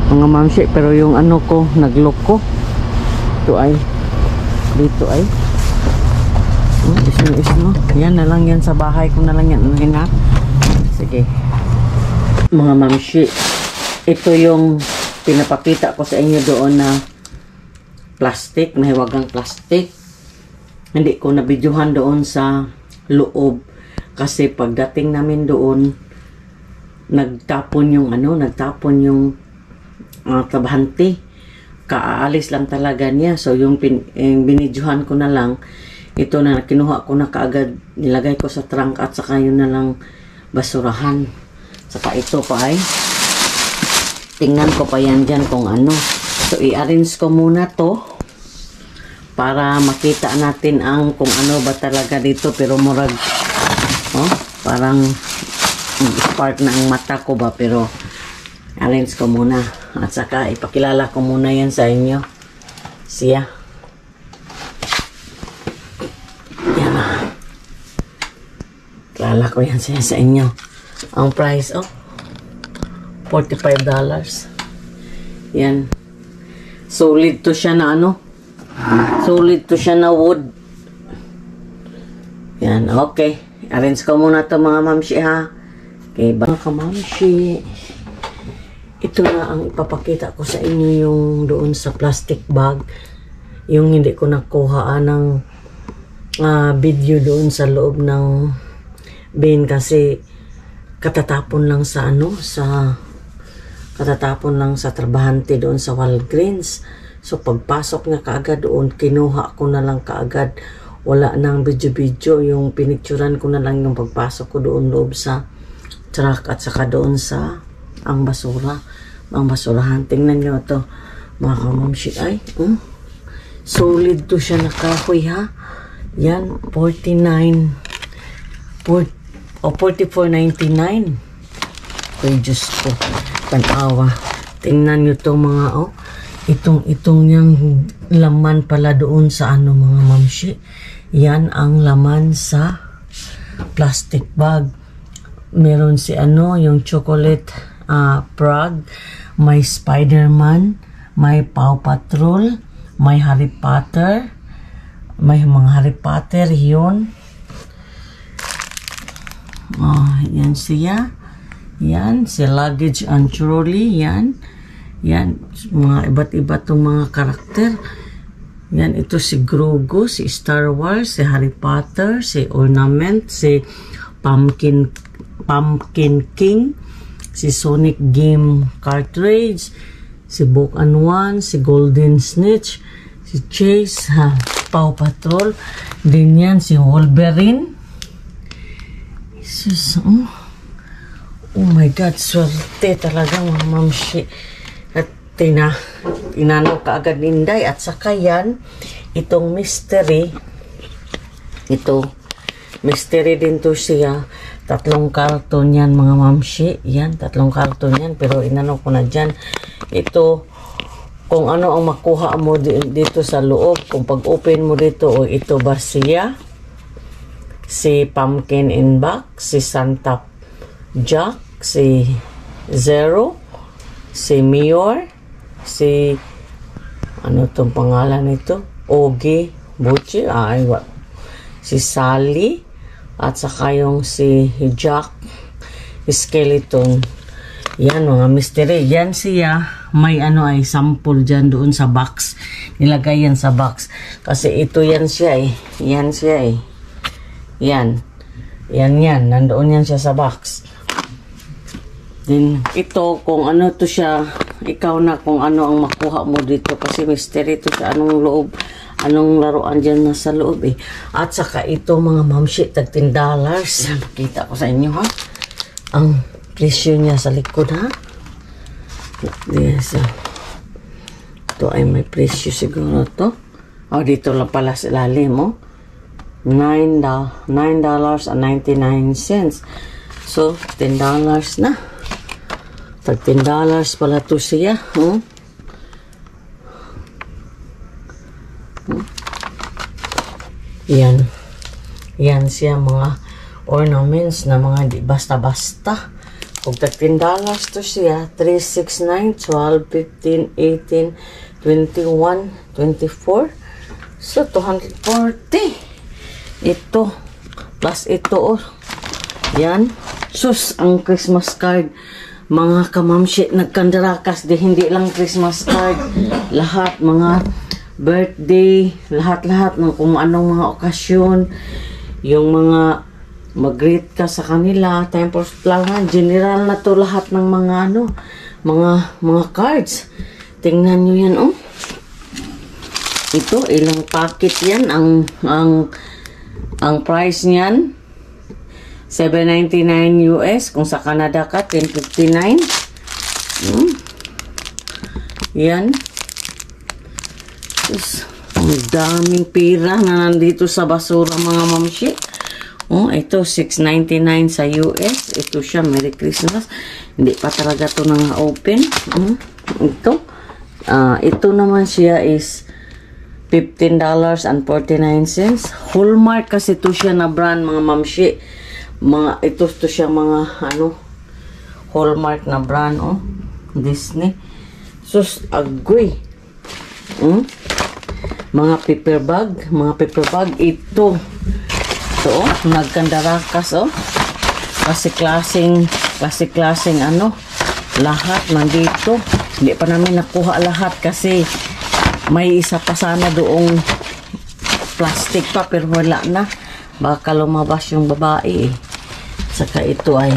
Mga mamsi, pero yung ano ko, nag-lock ko. Ito ay, dito ay. Isno. Yan na lang yan sa bahay ko na lang yan. Ha? Sige. Mga mamsi, ito yung pinapakita ko sa inyo doon na plastic, mahiwagang plastic. Hindi ko nabidyohan doon sa loob. Kasi pagdating namin doon, nagtapon yung trabahante. Kaalis lang talaga niya. So yung binidyohan ko na lang, ito na kinuha ko na kaagad, nilagay ko sa trunk at saka yun na lang basurahan. Saka ito pa ay tingnan ko pa yan dyan kung ano. So i-arrange ko muna to para makita natin ang kung ano ba talaga dito. Pero murag parang spark na ang mata ko ba, pero arrange ko muna. At saka ipakilala ko muna yan sa inyo. Siya. Yan. Kilala ko yan siya sa inyo. Ang price, $45. Yan. Solid to siya na solid to siya na wood. Yan, okay. Arrange ko muna to mga mamsi ha. Okay, mga kamamsi. Ito na ang ipapakita ko sa inyo, yung doon sa plastic bag. Yung hindi ko nakuha ng video doon sa loob ng bin kasi katatapon lang sa trabahante doon sa Walgreens. So pagpasok niya kaagad doon, kinuha ko na lang kaagad. Wala nang video-video, yung pinicturan ko na lang yung pagpasok ko doon loob sa truck at saka doon sa ang basurahan. Tingnan nyo ito mga kamamsi ay solid to siya na kahoy ha. Yan, $44.99. Kuy Diyos ko, tanawa. Tingnan nyo to mga itong yung laman pala doon sa mga mamsi. Yan ang laman sa plastic bag. Meron si yung chocolate frog, may Spider-Man, may Paw Patrol, may Harry Potter, may mga Harry Potter yun. Yan siya. Yan, si luggage and trolley, yan. Yan, mga iba't iba itong mga karakter. Yan, ito si Grogu, si Star Wars, si Harry Potter, si Ornament, si Pumpkin King, si Sonic Game Cartridge, si Book and One, si Golden Snitch, si Chase, Paw Patrol, din yan si Wolverine. Jesus, oh my God, swerte talaga mga mamsi. At tinanaw ka agad Inday. At saka yan, itong mystery, mystery din to siya. 3 karton yan mga mamsi. Yan, 3 karton yan. Pero inano ko na dyan. Ito, kung ano ang makuha mo dito sa loob. Kung pag-open mo dito, ito ba siya? Si Pumpkin in Box, si Santa Jack, si Zero, si Mior, si ano tong pangalan nito? Ogie, Buchi, si Sally, at saka yung si Jack Skeleton. Yan mga mystery. Yan siya. May ay sample dyan doon sa box. Nilagay yan sa box. Kasi ito yan siya Yan siya Yan. Yan. Nandoon yan siya sa box. Then, ito, kung ano to siya, ikaw na kung ano ang makuha mo dito. Kasi mystery to siya. Anong loob, anong laruan dyan nasa loob At saka ito mga mamsi, tag $10. Makita ko sa inyo ha. Ang presyo niya sa likod ha. Yes. Ito ay may presyo siguro to. Dito lang pala sa ilalim $9.99. So, $10 na. Tag $10 pala to siya. Yan. Yan siya mga ornaments na mga di basta-basta. Kung tag $10 to siya, 3, 6, 9, 12, 15, 18, 21, 24. So, 240. Ito. Plus ito, oh. Yan. Sus, ang Christmas card. Mga kamamshi, nagkandarakas. Di, hindi lang Christmas card. Lahat, mga birthday. Lahat-lahat ng kung anong mga okasyon. Yung mga mag-greet ka sa kanila. Temples lang. General na to lahat ng mga ano. Mga cards. Tingnan nyo yan, oh. Ito, ilang packet yan. Ang price niyan, $7.99 US. Kung sa Canada ka, $10.59. Yan. Ang daming pira na nandito sa basura, mga mamshi. Oh, ito, $6.99 sa US. Ito siya, Merry Christmas. Hindi pa talaga ito nang open. Ito. Ito naman siya is $15.49. Hallmark kasi ito siya na brand, mga mamshi. Ito siya mga ano, Hallmark na brand, oh. Disney. Sus, agoy. Mga paper bag. Ito. Ito, oh. Nagkandarakas, oh. Klaseng ano. Lahat nandito. Hindi pa namin nakuha lahat kasi may isa pa sana doong plastic pa pero wala na. Baka lumabas yung babae, eh. Saka ito ay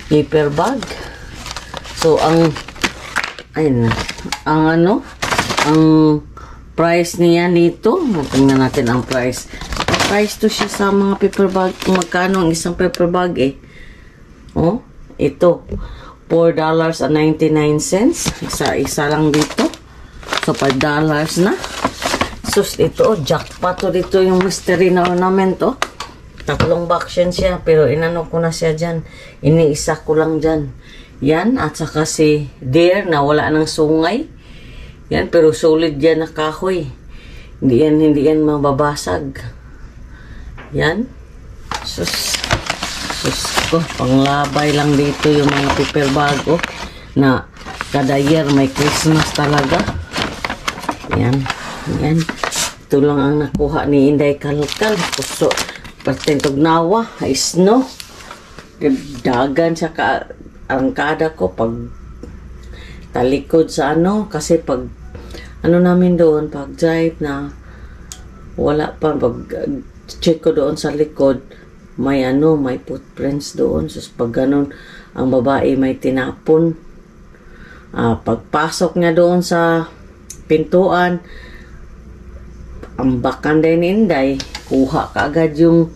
paper bag. So ang price niya nito, tingnan natin ang price. Price to siya sa mga paper bag. Magkano ang isang paper bag, eh? Oh, ito $4.99. Isa lang dito. So, $5 na. Sus, ito, jackpot to dito yung mystery na ornament, oh. 3 box siya, pero inano ko na siya dyan. Iniisa ko lang dyan. Yan, at saka si Deer na wala ng sungay. Yan, pero solid yan na kahoy. Hindi yan mababasag. Yan. Sus ko, panglabay lang dito yung mga paper bag, oh, na kada year may Christmas talaga. Yan. Ito lang ang nakuha ni Inday Kalkal. Puso, patentog nawa, snow. Dagan sa arangkada ko pag talikod sa ano, kasi pag ano namin doon, pag drive na wala pa, pag check ko doon sa likod, may footprints doon. So, pag ganun, ang babae may tinapon. Pagpasok niya doon sa pintuan, ang bakan din Inday, kuha ka agad yung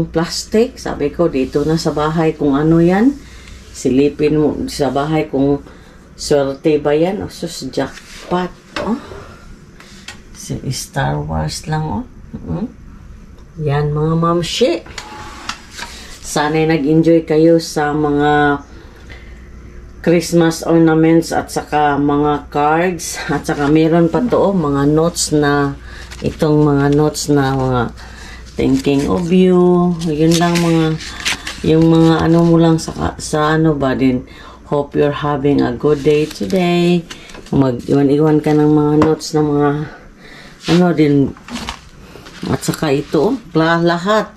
plastic. Sabi ko, dito na sa bahay kung ano yan. Silipin mo sa bahay kung swerte ba yan. O, sus, jackpot. Oh. Star Wars lang, oh. Yan, mga mamshi. Sana'y nag-enjoy kayo sa mga Christmas ornaments at saka mga cards. At saka meron pa to, oh, mga notes na, itong mga notes na mga thinking of you. Yun lang yung mga ano mo lang sa ano ba din. Hope you're having a good day today. Mag-iwan-iwan ka ng mga notes na mga ano din. At saka ito, lahat.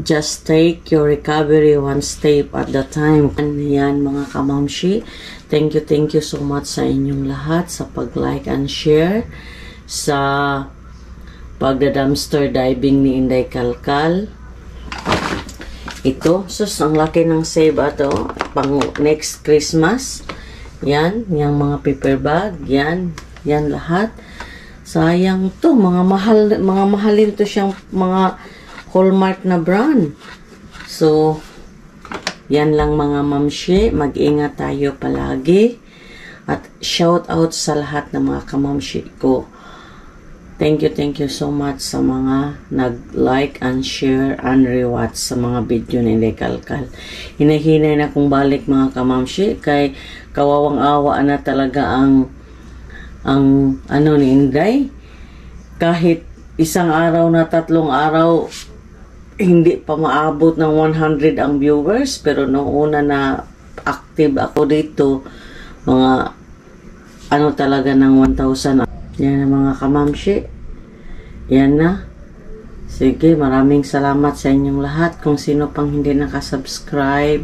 Just take your recovery one step at the time. Yan, mga kamamshi. Thank you so much sa inyong lahat sa pag-like and share sa pagda-dumpster diving ni Inday Kalkal. Ito, sus, ang laki ng save ato pang next Christmas. Yan, yung mga paper bag, yan lahat. Sayang to, mga mahalin to siyang mga Hallmark na brand. So, yan lang mga mamshi. Mag-ingat tayo palagi. At shout out sa lahat ng mga kamamshi ko. Thank you so much sa mga nag-like and share and rewatch sa mga video ni Inday Kalkal. Hinahinay na kung balik mga kamamshi. Kay kawawang awa na talaga ang ang ano ni Inday. Kahit isang araw na 3 araw, hindi pa maabot ng 100 ang viewers. Pero nung una na active ako dito, mga ano talaga ng 1,000. Yan ang mga kamamshi. Yan na. Sige, maraming salamat sa inyong lahat. Kung sino pang hindi nakasubscribe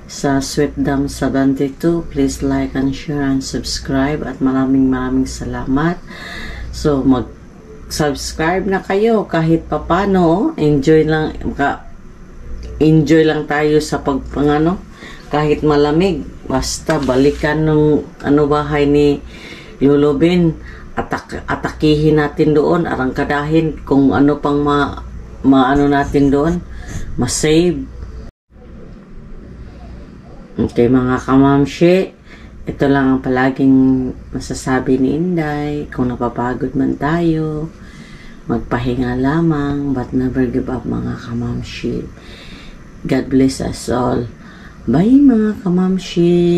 sa Sweetdam 72, please like and share and subscribe. At maraming salamat. So, mag-subscribe na kayo kahit papano. Enjoy lang tayo sa pagpangano. Kahit malamig, basta balikan ng bahay ni Lolo Ben. Atakihin natin doon, arangkadahin kung ano pang maano natin doon, ma-save. Okay mga kamamshi, ito lang ang palaging masasabi ni Inday. Kung napapagod man tayo, magpahinga lamang, but never give up mga kamamshi. God bless us all. Bye mga kamamshi.